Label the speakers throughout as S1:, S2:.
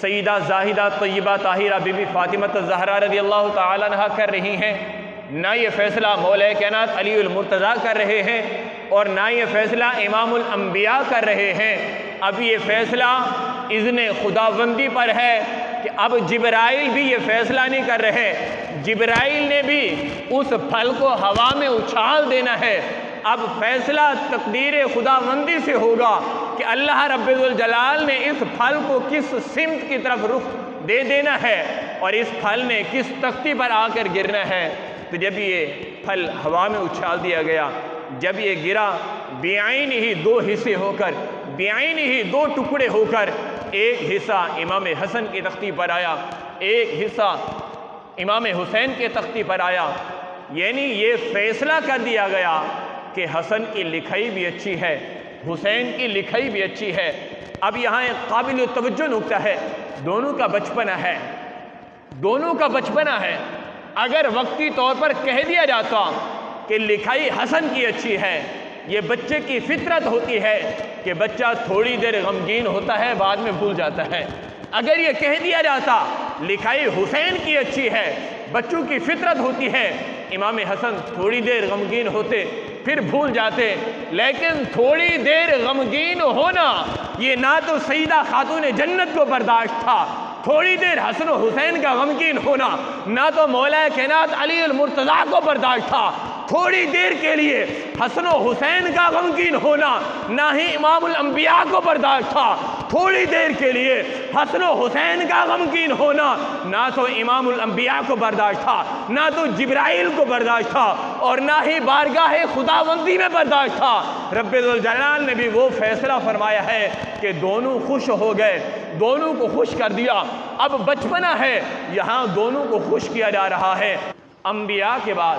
S1: Syeda Zahida Taiba Tahira be be Fatima الزہرا رضی اللہ تعالیٰ عنہ کر رہی ہیں، نہ یہ فیصلہ مولا کائنات علی المرتضیٰ کر رہے ہیں، اور نہ یہ فیصلہ امام الانبیاء کر رہے ہیں۔ اب یہ فیصلہ اذن خداوندی پر ہے کہ اب جبرائیل بھی یہ فیصلہ نہیں کر رہے، جبرائیل نے بھی اس پھل کو ہوا میں اچھال دینا ہے۔ اب فیصلہ تقدیر خداوندی سے ہوگا کہ اللہ رب الجلال نے اس پھل کو کس سمت کی طرف رخ دے دینا ہے اور اس پھل نے کس تختی پر آ کر گرنا ہے۔ تو جب یہ پھل ہوا میں اچھال دیا گیا، جب یہ گرا، بعین ہی دو حصے ہو کر، بعین ہی دو ٹکڑے ہو کر، ایک حصہ امام حسن کی تختی پر آیا، ایک حصہ امام حسین کے تختی پر آیا۔ یعنی یہ فیصلہ کر دیا گیا کہ حسن کی لکھائی بھی اچھی ہے، حسین کی لکھائی بھی اچھی ہے۔ اب یہاں ایک قابل توجہ نکتہ ہے، دونوں کا بچپنا ہے، دونوں کا بچپنا ہے۔ اگر وقتی طور پر کہہ دیا جاتا کہ لکھائی حسن کی اچھی ہے، یہ بچے کی فطرت ہوتی ہے کہ بچہ تھوڑی دیر غمگین ہوتا ہے، بعد میں بھول جاتا ہے۔ اگر یہ کہہ دیا جاتا لکھائی حسین کی اچھی ہے، بچوں کی فطرت ہوتی ہے، امام حسن تھوڑی دیر غمگین ہوتے پھر بھول جاتے۔ لیکن تھوڑی دیر غمگین ہونا یہ نہ تو سیدہ خاتون جنت کو برداشت تھا، تھوڑی دیر حسن و حسین کا غمگین ہونا نہ تو مولا کائنات علی المرتضیٰ کو برداشت تھا، تھوڑی دیر کے لیے حسن و حسین کا غمگین ہونا نہ ہی امام الانبیاء کو برداشت تھا، تھوڑی دیر کے لیے حسن و حسین کا غمگین ہونا نہ تو امام الانبیاء کو برداشت تھا، نہ تو جبرائیل کو برداشت تھا، اور نہ ہی بارگاہ خداوندی میں برداشت تھا۔ رب الجلال نے بھی وہ فیصلہ فرمایا ہے کہ دونوں خوش ہو گئے، دونوں کو خوش کر دیا۔ اب بچپنا ہے، یہاں دونوں کو خوش کیا جا رہا ہے۔ انبیاء کے بعد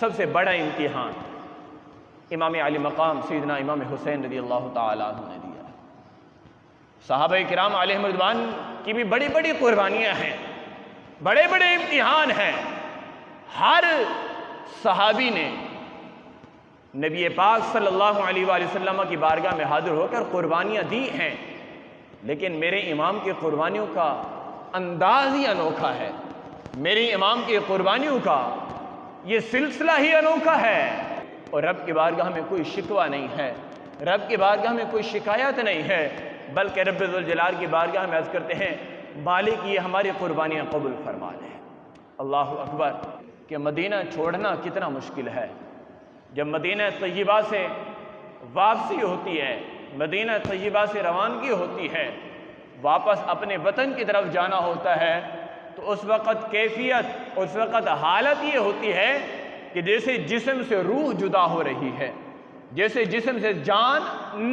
S1: سب سے بڑا امتحان امام علی مقام سیدنا امام حسین رضی اللہ تعالیٰ عنہ نے دیا۔ صحابہ کرام علیہم رضوان کی بھی بڑی بڑی قربانیاں ہیں، بڑے بڑے امتحان ہیں۔ ہر صحابی نے نبی پاک صلی اللہ علیہ وآلہ وسلم کی بارگاہ میں حاضر ہو کر قربانیاں دی ہیں، لیکن میرے امام کی قربانیوں کا انداز ہی انوکھا ہے، میرے امام کی قربانیوں کا یہ سلسلہ ہی انوکھا ہے۔ اور رب کی بارگاہ میں کوئی شکوہ نہیں ہے، رب کی بارگاہ میں کوئی شکایت نہیں ہے، بلکہ رب ذوالجلال کی بارگاہ میں عرض کرتے ہیں مالک یہ ہماری قربانیاں قبول فرما لے۔ اللہ اکبر! کہ مدینہ چھوڑنا کتنا مشکل ہے۔ جب مدینہ طیبہ سے واپسی ہوتی ہے، مدینہ طیبہ سے روانگی ہوتی ہے، واپس اپنے وطن کی طرف جانا ہوتا ہے، تو اس وقت کیفیت، اس وقت حالت یہ ہوتی ہے کہ جیسے جسم سے روح جدا ہو رہی ہے، جیسے جسم سے جان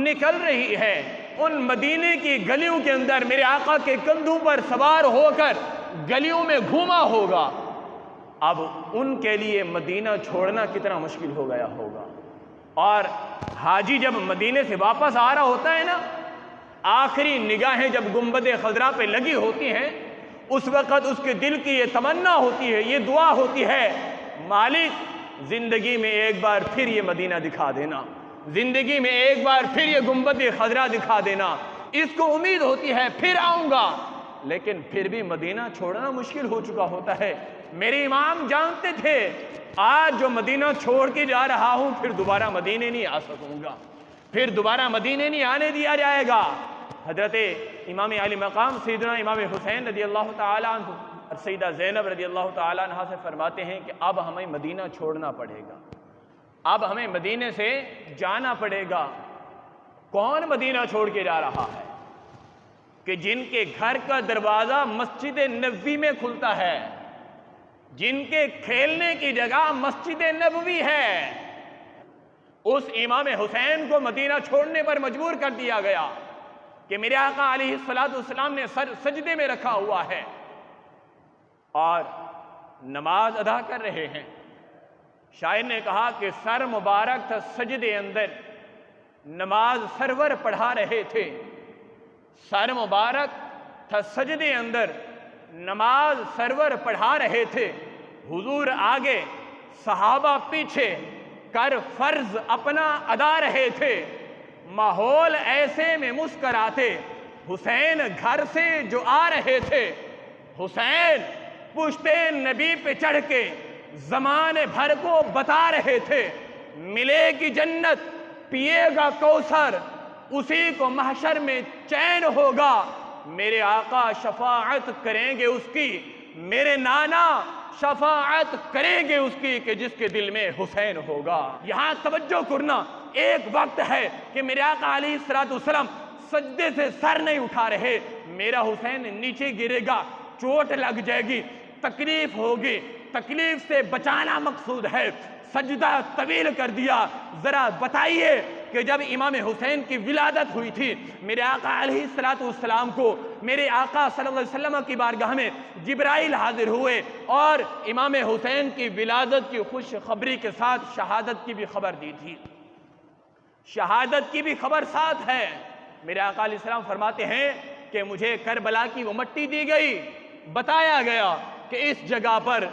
S1: نکل رہی ہے۔ ان مدینے کی گلیوں کے اندر میرے آقا کے کندھوں پر سوار ہو کر گلیوں میں گھوما ہوگا، اب ان کے لیے مدینہ چھوڑنا کتنا مشکل ہو گیا ہوگا۔ اور حاجی جب مدینے سے واپس آ رہا ہوتا ہے نا، آخری نگاہیں جب گنبد خضرا پہ لگی ہوتی ہیں، اس وقت اس کے دل کی یہ تمنا ہوتی ہے، یہ دعا ہوتی ہے مالک زندگی میں ایک بار پھر یہ مدینہ دکھا دینا، زندگی میں ایک بار پھر یہ گنبد خضرا دکھا دینا۔ اس کو امید ہوتی ہے پھر آؤں گا، لیکن پھر بھی مدینہ چھوڑنا مشکل ہو چکا ہوتا ہے۔ میرے امام جانتے تھے آج جو مدینہ چھوڑ کے جا رہا ہوں پھر دوبارہ مدینے نہیں آ سکوں گا، پھر دوبارہ مدینے نہیں آنے دیا جائے گا۔ حضرت امام علی مقام سیدنا امام حسین رضی اللہ تعالیٰ عنہ اور سیدہ زینب رضی اللہ تعالیٰ عنہ سے فرماتے ہیں کہ اب ہمیں مدینہ چھوڑنا پڑے گا، اب ہمیں مدینے سے جانا پڑے گا۔ کون مدینہ چھوڑ کے جا رہا ہے؟ کہ جن کے گھر کا دروازہ مسجد نبوی میں کھلتا ہے، جن کے کھیلنے کی جگہ مسجد نبوی ہے، اس امام حسین کو مدینہ چھوڑنے پر مجبور کر دیا گیا کہ میرے آقا علیہ السلام نے سر سجدے میں رکھا ہوا ہے اور نماز ادا کر رہے ہیں۔ شاعر نے کہا کہ سر مبارک تھا سجدے اندر، نماز سرور پڑھا رہے تھے۔ سر مبارک تھا سجدے اندر، نماز سرور پڑھا رہے تھے۔ حضور آگے، صحابہ پیچھے، کر فرض اپنا ادا رہے تھے۔ ماحول ایسے میں مسکراتے حسین گھر سے جو آ رہے تھے، حسین پشتے نبی پہ چڑھ کے زمانے بھر کو بتا رہے تھے ملے گی جنت، پیے گا کوثر، اسی کو محشر میں چین ہوگا، میرے آقا شفاعت کریں گے اس کی، میرے نانا شفاعت کریں گے اس کی کہ جس کے دل میں حسین ہوگا۔ یہاں توجہ کرنا، ایک وقت ہے کہ میرے آقا علیہ السلام سجدے سے سر نہیں اٹھا رہے، میرا حسین نیچے گرے گا، چوٹ لگ جائے گی، تکلیف ہوگی، تکلیف سے بچانا مقصود ہے، سجدہ طویل کر دیا۔ ذرا بتائیے کہ جب امام حسین کی ولادت ہوئی تھی، میرے آقا علیہ السلام کو میرے آقا صلی اللہ علیہ وسلم کی بارگاہ میں جبرائیل حاضر ہوئے اور امام حسین کی ولادت کی خوشخبری کے ساتھ شہادت کی بھی خبر دی تھی، شہادت کی بھی خبر ساتھ ہے۔ میرے آقا علیہ السلام فرماتے ہیں کہ مجھے کربلا کی وہ مٹی دی گئی، بتایا گیا کہ اس جگہ پر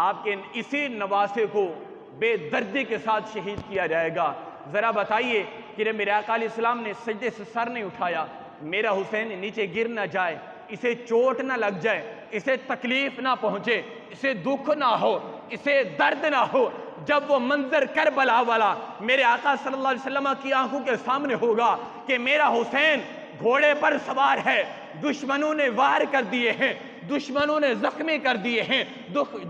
S1: آپ کے اسی نواسے کو بے دردی کے ساتھ شہید کیا جائے گا۔ ذرا بتائیے کہ میرے آقا علیہ السلام نے سجدے سے سر نہیں اٹھایا، میرا حسین نیچے گر نہ جائے، اسے چوٹ نہ لگ جائے، اسے تکلیف نہ پہنچے، اسے دکھ نہ ہو، اسے درد نہ ہو، جب وہ منظر کربلا والا میرے آقا صلی اللہ علیہ وسلم کی آنکھوں کے سامنے ہوگا کہ میرا حسین گھوڑے پر سوار ہے، دشمنوں نے وار کر دیے ہیں، دشمنوں نے زخمی کر دیے ہیں،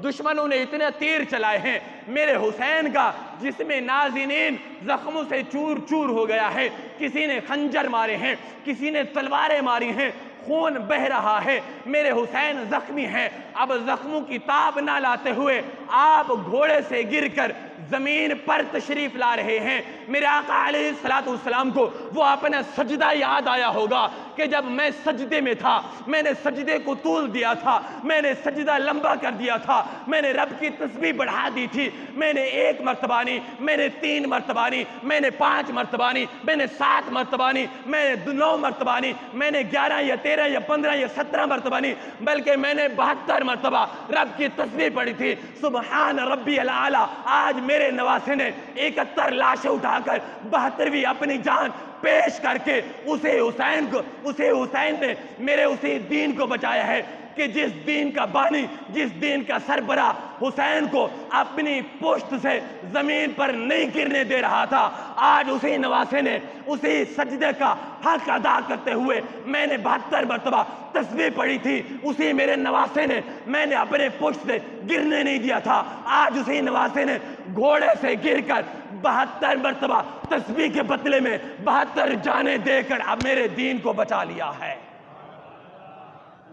S1: دشمنوں نے اتنے تیر چلائے ہیں، میرے حسین کا جسم نازنین زخموں سے چور چور ہو گیا ہے، کسی نے خنجر مارے ہیں، کسی نے تلواریں ماری ہیں، خون بہ رہا ہے، میرے حسین زخمی ہیں۔ اب زخموں کی تاب نہ لاتے ہوئے آپ گھوڑے سے گر کر زمین پر تشریف لا رہے ہیں۔ میرے آقا علیہ السلام کو وہ اپنا سجدہ یاد آیا ہوگا کہ جب میں سجدے میں تھا، میں نے سجدے کو طول دیا تھا، میں نے سجدہ لمبا کر دیا تھا، میں نے رب کی تسبیح بڑھا دی تھی، میں نے 1 مرتبہ نہیں، میں نے 3 مرتبہ نہیں، میں نے 5 مرتبہ نہیں، میں نے 7 مرتبہ نہیں، میں نے 9 مرتبہ نہیں، میں نے 11 یا 13 یا 15 یا 17 مرتبہ نہیں، بلکہ میں نے 72 مرتبہ رب کی تسبیح پڑھی تھی، سبحان ربی العالی۔ آج میرے نواسے نے 71 لاشیں اٹھا کر 72ویں اپنی جان پیش کر کے اسے حسین نے میرے اسی دین کو بچایا ہے کہ جس دین کا بانی، جس دین کا سربراہ حسین کو اپنی پشت سے زمین پر نہیں گرنے دے رہا تھا، آج اسی نواسے نے اسی سجدے کا حق ادا کرتے ہوئے میں نے 72 مرتبہ تسبیح پڑھی تھی، اسی میرے نواسے نے میں نے اپنے پشت سے گرنے نہیں دیا تھا، آج اسی نواسے نے گھوڑے سے گر کر 72 مرتبہ تسبیح کے بدلے میں 72 جانیں دے کر اب میرے دین کو بچا لیا ہے۔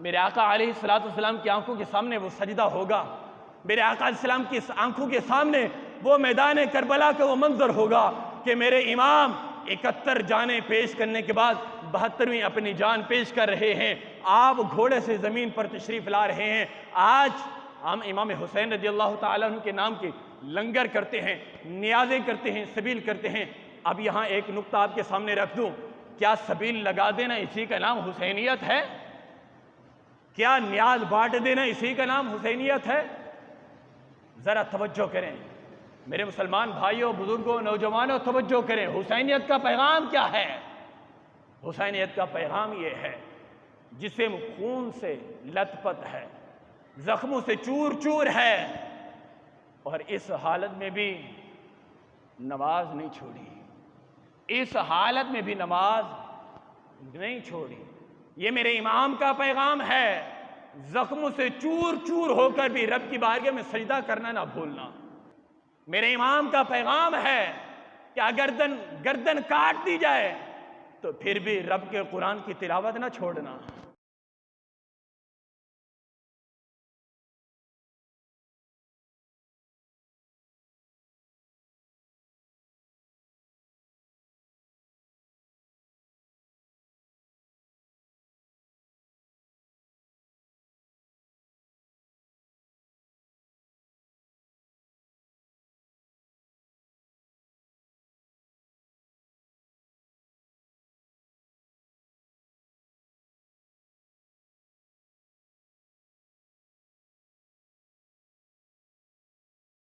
S1: میرے آقا علیہ السلام کی آنکھوں کے سامنے وہ سجدہ ہوگا، میرے آقا علیہ السلام کی آنکھوں کے سامنے وہ میدان کربلا کا وہ منظر ہوگا کہ میرے امام 71 جانیں پیش کرنے کے بعد 72ویں اپنی جان پیش کر رہے ہیں، آپ گھوڑے سے زمین پر تشریف لا رہے ہیں۔ آج ہم امام حسین رضی اللہ تعالیٰ عنہ کے نام کے لنگر کرتے ہیں، نیازیں کرتے ہیں، سبیل کرتے ہیں۔ اب یہاں ایک نقطہ آپ کے سامنے رکھ دوں، کیا سبیل لگا دینا اسی کا نام حسینیت ہے؟ کیا نیاز بانٹ دینا اسی کا نام حسینیت ہے؟ ذرا توجہ کریں میرے مسلمان بھائیوں، بزرگوں، نوجوانوں، توجہ کریں، حسینیت کا پیغام کیا ہے؟ حسینیت کا پیغام یہ ہے جسم خون سے لت پت ہے، زخموں سے چور چور ہے، اور اس حالت میں بھی نماز نہیں چھوڑی، اس حالت میں بھی نماز نہیں چھوڑی۔ یہ میرے امام کا پیغام ہے، زخموں سے چور چور ہو کر بھی رب کی بارگاہ میں سجدہ کرنا نہ بھولنا۔ میرے امام کا پیغام ہے کہ اگر گردن کاٹ دی جائے تو پھر بھی رب کے قرآن کی تلاوت نہ چھوڑنا۔